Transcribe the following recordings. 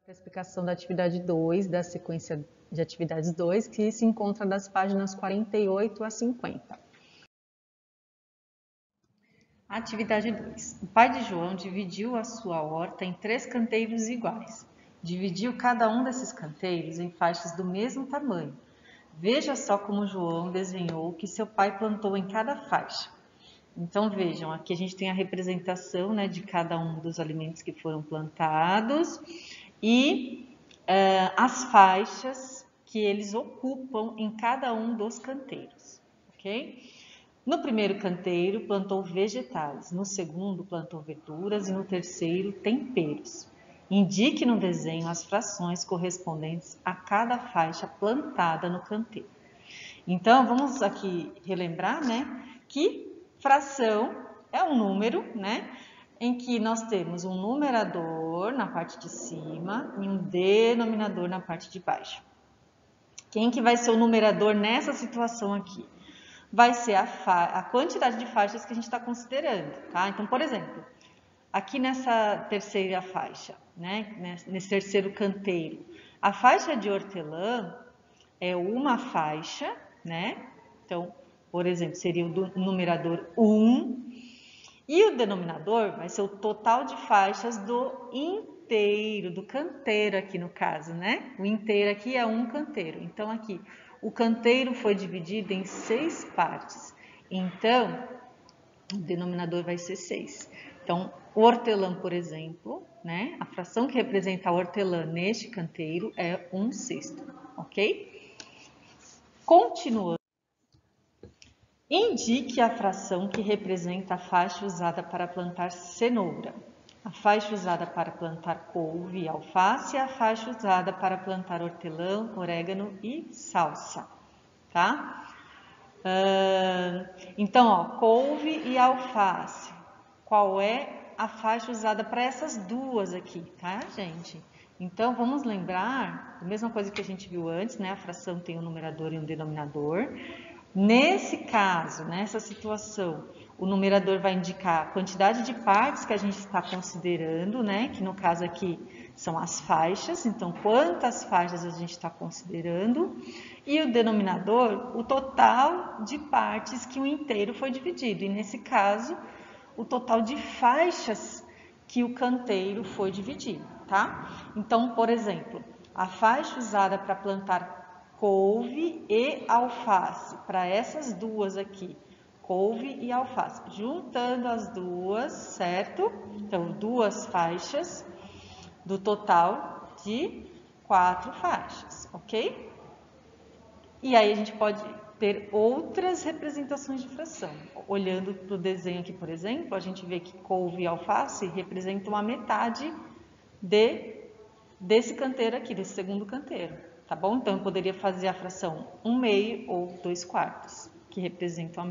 A explicação da atividade 2, da sequência de atividades 2, que se encontra das páginas 48 a 50. Atividade 2. O pai de João dividiu a sua horta em 3 canteiros iguais. Dividiu cada um desses canteiros em faixas do mesmo tamanho. Veja só como João desenhou o que seu pai plantou em cada faixa. Então vejam, aqui a gente tem a representação, né, de cada um dos alimentos que foram plantados e as faixas que eles ocupam em cada um dos canteiros, ok? No primeiro canteiro plantou vegetais, no segundo plantou verduras e no terceiro temperos. Indique no desenho as frações correspondentes a cada faixa plantada no canteiro. Então vamos aqui relembrar, né, que fração é um número, né, em que nós temos um numerador na parte de cima e um denominador na parte de baixo. Quem que vai ser o numerador nessa situação aqui? Vai ser a quantidade de faixas que a gente está considerando, tá? Então, por exemplo, aqui nessa terceira faixa, né, nesse terceiro canteiro, a faixa de hortelã é uma faixa, né? Então, por exemplo, seria o numerador 1, e o denominador vai ser o total de faixas do inteiro, do canteiro aqui no caso, né? O inteiro aqui é um canteiro. Então, aqui, o canteiro foi dividido em 6 partes. Então, o denominador vai ser 6. Então, o hortelã, por exemplo, né? A fração que representa a hortelã neste canteiro é 1/6, ok? Continuando. Indique a fração que representa a faixa usada para plantar cenoura, a faixa usada para plantar couve e alface e a faixa usada para plantar hortelã, orégano e salsa, tá? Então, ó, couve e alface, qual é a faixa usada para essas duas aqui, tá, gente? Então, vamos lembrar, a mesma coisa que a gente viu antes, né? A fração tem um numerador e um denominador. Nesse caso, nessa situação, o numerador vai indicar a quantidade de partes que a gente está considerando, né? Que no caso aqui são as faixas, então quantas faixas a gente está considerando. E o denominador, o total de partes que o inteiro foi dividido. E nesse caso, o total de faixas que o canteiro foi dividido, tá? Então, por exemplo, a faixa usada para plantar couve e alface, para essas duas aqui, couve e alface, juntando as duas, certo? Então, 2 faixas do total de 4 faixas, ok? E aí a gente pode ter outras representações de fração. Olhando para o desenho aqui, por exemplo, a gente vê que couve e alface representam a metade desse canteiro aqui, desse segundo canteiro, tá bom? Então, eu poderia fazer a fração 1/2 ou 2/4, que representam a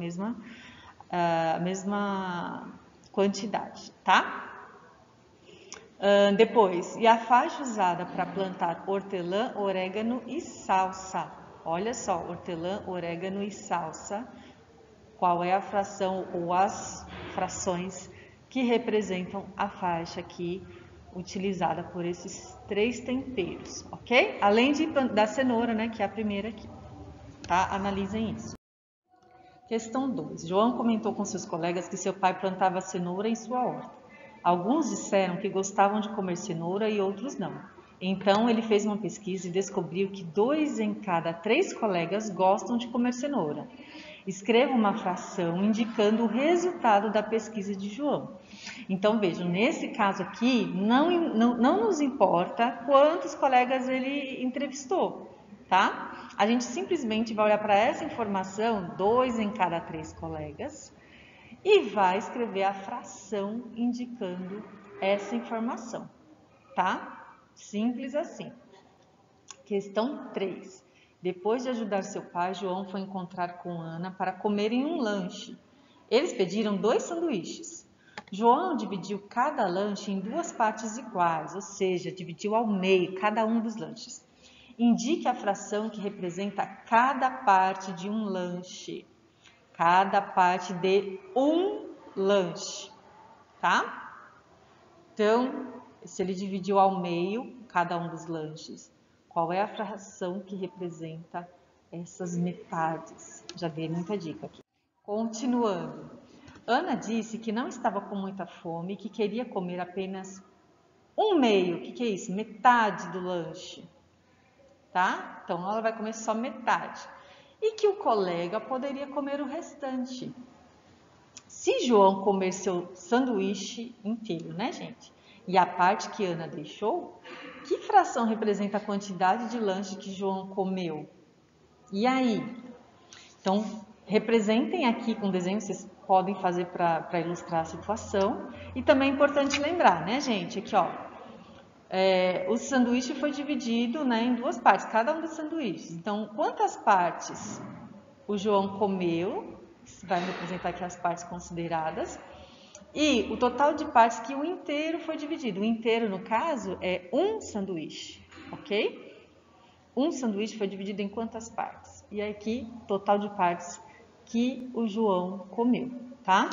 mesma quantidade, tá? Depois, e a faixa usada para plantar hortelã, orégano e salsa. Olha só, hortelã, orégano e salsa. Qual é a fração ou as frações que representam a faixa aqui utilizada por esses 3 temperos, ok? Além da cenoura, né, que é a primeira aqui, tá? Analisem isso. Questão 2. João comentou com seus colegas que seu pai plantava cenoura em sua horta. Alguns disseram que gostavam de comer cenoura e outros não. Então, ele fez uma pesquisa e descobriu que 2 em cada 3 colegas gostam de comer cenoura. Escreva uma fração indicando o resultado da pesquisa de João. Então, vejam, nesse caso aqui, não nos importa quantos colegas ele entrevistou, tá? A gente simplesmente vai olhar para essa informação, 2 em cada 3 colegas, e vai escrever a fração indicando essa informação, tá? Simples assim. Questão 3. Depois de ajudar seu pai, João foi encontrar com Ana para comerem um lanche. Eles pediram 2 sanduíches. João dividiu cada lanche em 2 partes iguais, ou seja, dividiu ao meio cada um dos lanches. Indique a fração que representa cada parte de um lanche. Cada parte de um lanche, tá? Então, se ele dividiu ao meio, cada um dos lanches? Qual é a fração que representa essas metades? Já dei muita dica aqui. Continuando. Ana disse que não estava com muita fome e que queria comer apenas um meio. O que é isso? Metade do lanche. Tá? Então, ela vai comer só metade. E que o colega poderia comer o restante. Se João comer seu sanduíche inteiro, né, gente? E a parte que Ana deixou, que fração representa a quantidade de lanche que João comeu? E aí? Então, representem aqui com desenho, vocês podem fazer para ilustrar a situação. E também é importante lembrar, né, gente? Aqui, ó. O sanduíche foi dividido, né, em duas partes, cada um dos sanduíches. Então, quantas partes o João comeu? Vai representar aqui as partes consideradas. E o total de partes que o inteiro foi dividido. O inteiro, no caso, é um sanduíche, ok? Um sanduíche foi dividido em quantas partes? E aqui, total de partes que o João comeu, tá?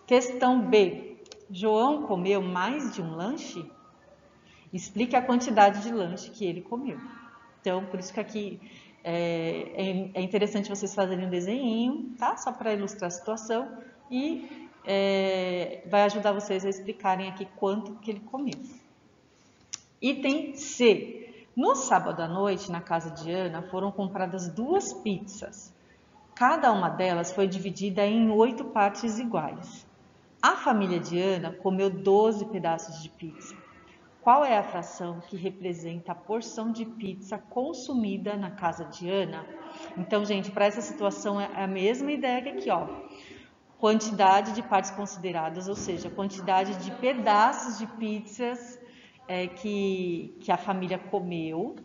Questão B. João comeu mais de um lanche? Explique a quantidade de lanche que ele comeu. Então, por isso que aqui é interessante vocês fazerem um desenho, tá? Só para ilustrar a situação e vai ajudar vocês a explicarem aqui quanto que ele comeu. Item C. No sábado à noite, na casa de Ana, foram compradas 2 pizzas. Cada uma delas foi dividida em 8 partes iguais. A família de Ana comeu 12 pedaços de pizza. Qual é a fração que representa a porção de pizza consumida na casa de Ana? Então, gente, para essa situação é a mesma ideia que aqui, ó. Quantidade de partes consideradas, ou seja, quantidade de pedaços de pizzas que a família comeu,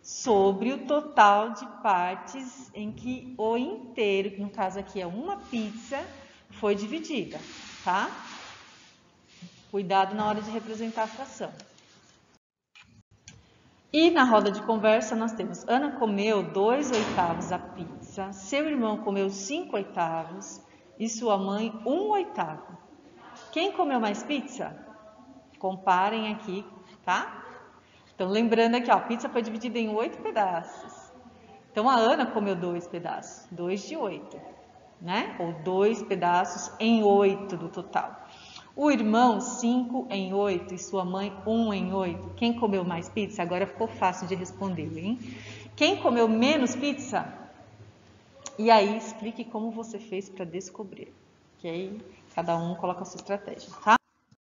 sobre o total de partes em que o inteiro, que no caso aqui é uma pizza, foi dividida, tá? Cuidado na hora de representar a fração. E na roda de conversa nós temos, Ana comeu 2/8 a pizza, seu irmão comeu 5/8 e sua mãe 1/8. Quem comeu mais pizza? Comparem aqui, tá? Então, lembrando aqui, ó, a pizza foi dividida em 8 pedaços. Então, a Ana comeu 2 pedaços, 2 de 8, né? Ou 2 pedaços em 8 do total. O irmão, 5 em 8 e sua mãe, 1 em 8. Quem comeu mais pizza? Agora ficou fácil de responder, hein? Quem comeu menos pizza? E aí, explique como você fez para descobrir. Que aí, cada um coloca a sua estratégia, tá?